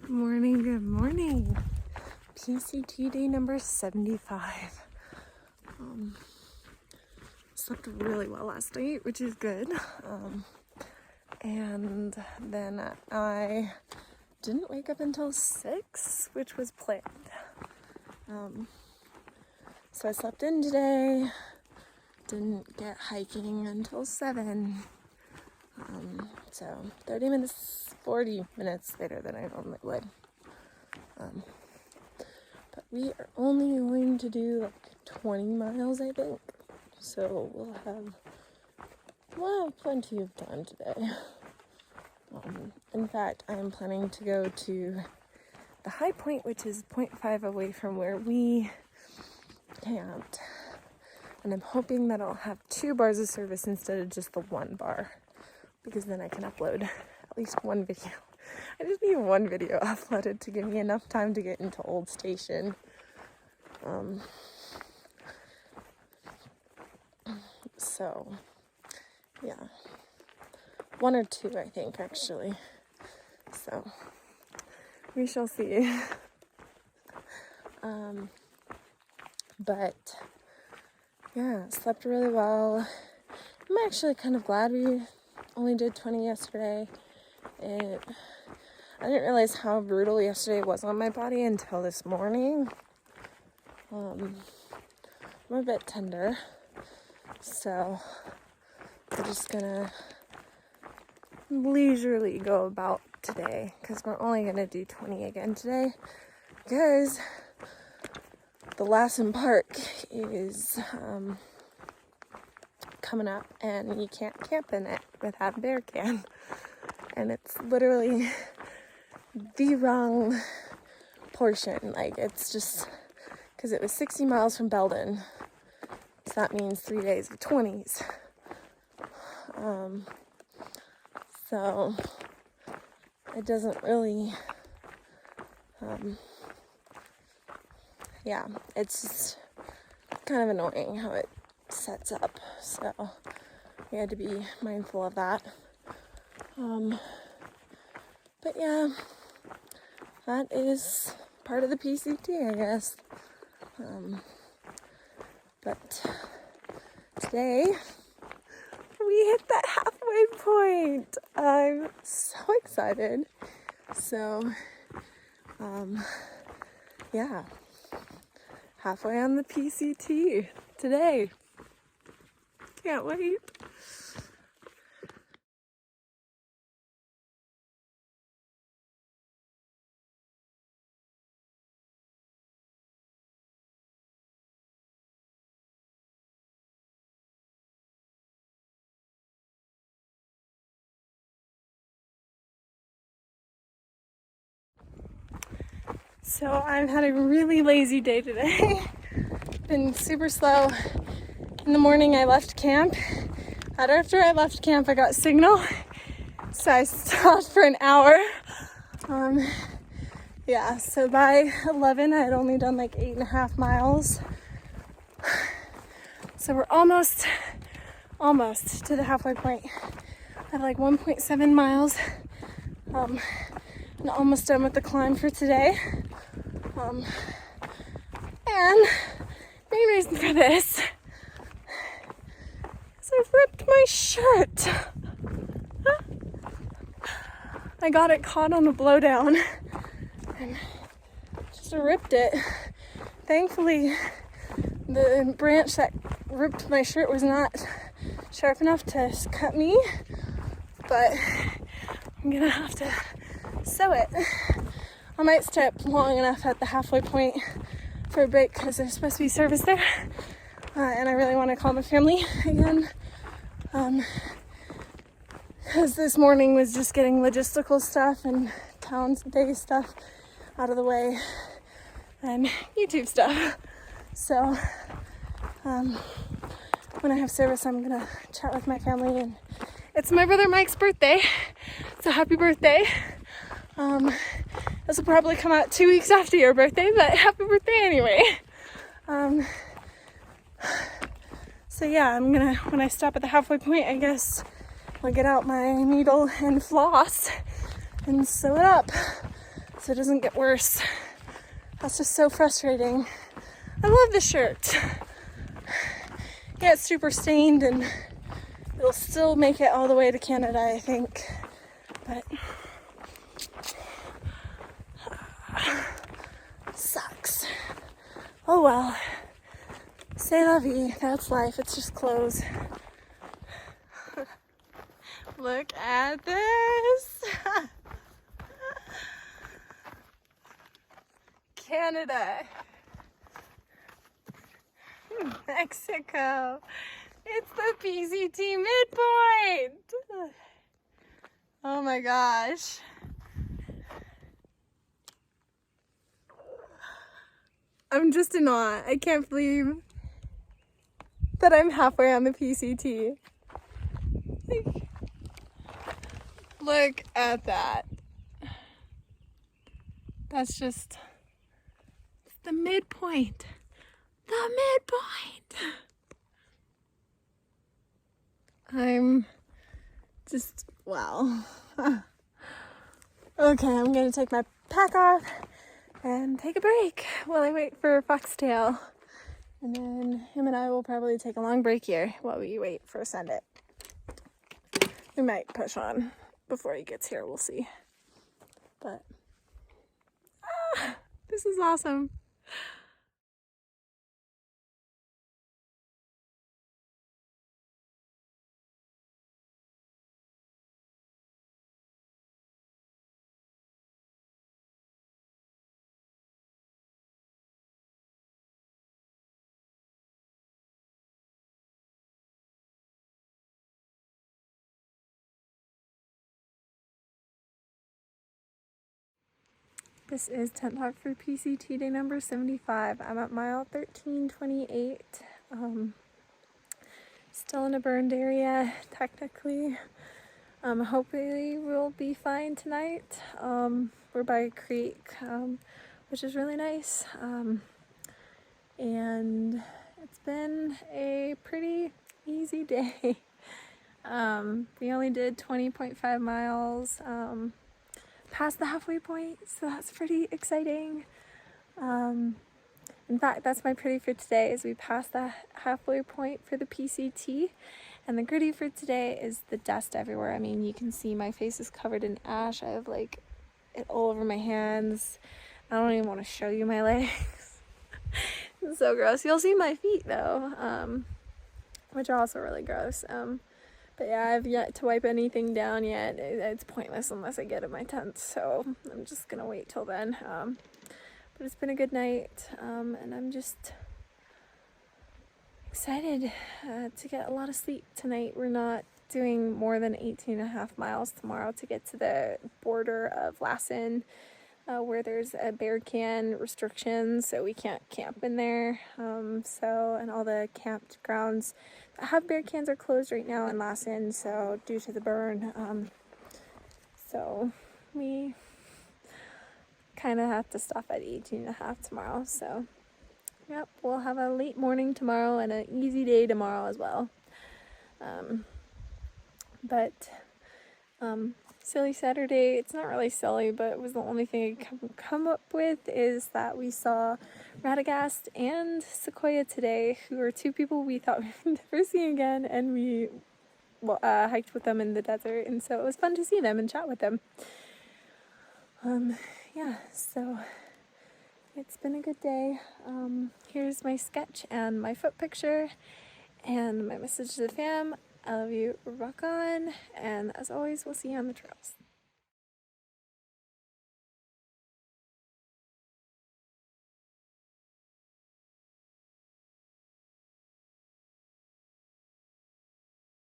Good morning. PCT day number 75. Slept really well last night, which is good. And then I didn't wake up until 6, which was planned. So I slept in today, didn't get hiking until 7. So 40 minutes later than I normally would. But we are only going to do like 20 miles, I think. So we'll have plenty of time today. In fact, I am planning to go to the high point, which is 0.5 away from where we camped. And I'm hoping that I'll have 2 bars of service instead of just the 1 bar, because then I can upload at least 1 video. I just need 1 video uploaded to give me enough time to get into Old Station. So, yeah. 1 or 2, I think, actually. So, we shall see. But, yeah, slept really well. I'm actually kind of glad we only did 20 yesterday. I didn't realize how brutal yesterday was on my body until this morning. I'm a bit tender, so I'm just gonna leisurely go about today, because we're only gonna do 20 again today, because the Lassen Park is coming up and you can't camp in it without a bear can. And it's literally the wrong portion. Like, it's just because it was 60 miles from Belden, so that means 3 days of 20s. So it doesn't really, yeah, it's just kind of annoying how it sets up. So we had to be mindful of that. But yeah, that is part of the PCT, I guess. But today we hit that halfway point. I'm so excited. So, yeah, halfway on the PCT today. Can't wait. So I've had a really lazy day today. Been super slow. In the morning I left camp. After I left camp I got signal. So I stopped for an hour. Yeah, so by 11 I had only done like 8.5 miles. So we're almost to the halfway point. I have like 1.7 miles. And almost done with the climb for today. And main reason for this is I've ripped my shirt. I got it caught on the blowdown and just ripped it. Thankfully, the branch that ripped my shirt was not sharp enough to cut me, but I'm gonna have to sew it. I might stop long enough at the halfway point for a break, because there's supposed to be service there, and I really want to call my family again, because this morning was just getting logistical stuff and town day stuff out of the way and YouTube stuff. So when I have service, I'm gonna chat with my family, and it's my brother Mike's birthday, so happy birthday. This will probably come out 2 weeks after your birthday, but happy birthday anyway. So yeah, when I stop at the halfway point, I guess I'll get out my needle and floss and sew it up. so it doesn't get worse. That's just so frustrating. I love this shirt. Yeah, it's super stained and it'll still make it all the way to Canada, I think. But sucks. Oh well. C'est la vie. That's life. It's just clothes. Look at this. Canada. Mexico. It's the PCT Midpoint. Oh my gosh. I'm just in awe. I can't believe that I'm halfway on the PCT. Like, look at that. That's just the midpoint. The midpoint. I'm just, wow. Okay, I'm gonna take my pack off and take a break while I wait for Foxtail. And then him and I will probably take a long break here while we wait for Send It. We might push on before he gets here, we'll see. But, this is awesome. This is Tent Talk for PCT day number 75. I'm at mile 1328. Still in a burned area, technically. Hopefully we'll be fine tonight. We're by a creek, which is really nice. And it's been a pretty easy day. We only did 20.5 miles. Past the halfway point, so that's pretty exciting. In fact, that's my pretty for today, is we passed the halfway point for the PCT, and the gritty for today is the dust everywhere. I mean, you can see my face is covered in ash. I have like it all over my hands. I don't even want to show you my legs. It's so gross. You'll see my feet though, which are also really gross. But yeah, I've yet to wipe anything down yet. It's pointless unless I get in my tent, so I'm just gonna wait till then. But it's been a good night, and I'm just excited to get a lot of sleep tonight. We're not doing more than 18.5 miles tomorrow to get to the border of Lassen, where there's a bear can restriction, so we can't camp in there. And all the camped grounds that have bear cans are closed right now in Lassen, so due to the burn. So we kind of have to stop at 18.5 tomorrow. So yep, we'll have a late morning tomorrow and an easy day tomorrow as well. Silly Saturday, it's not really silly, but it was the only thing I could come up with, is that we saw Radagast and Sequoia today, who are two people we thought we would never see again, and we hiked with them in the desert, and so it was fun to see them and chat with them. Yeah, so it's been a good day. Here's my sketch and my foot picture and my message to the fam. I love you, rock on, and as always, we'll see you on the trails.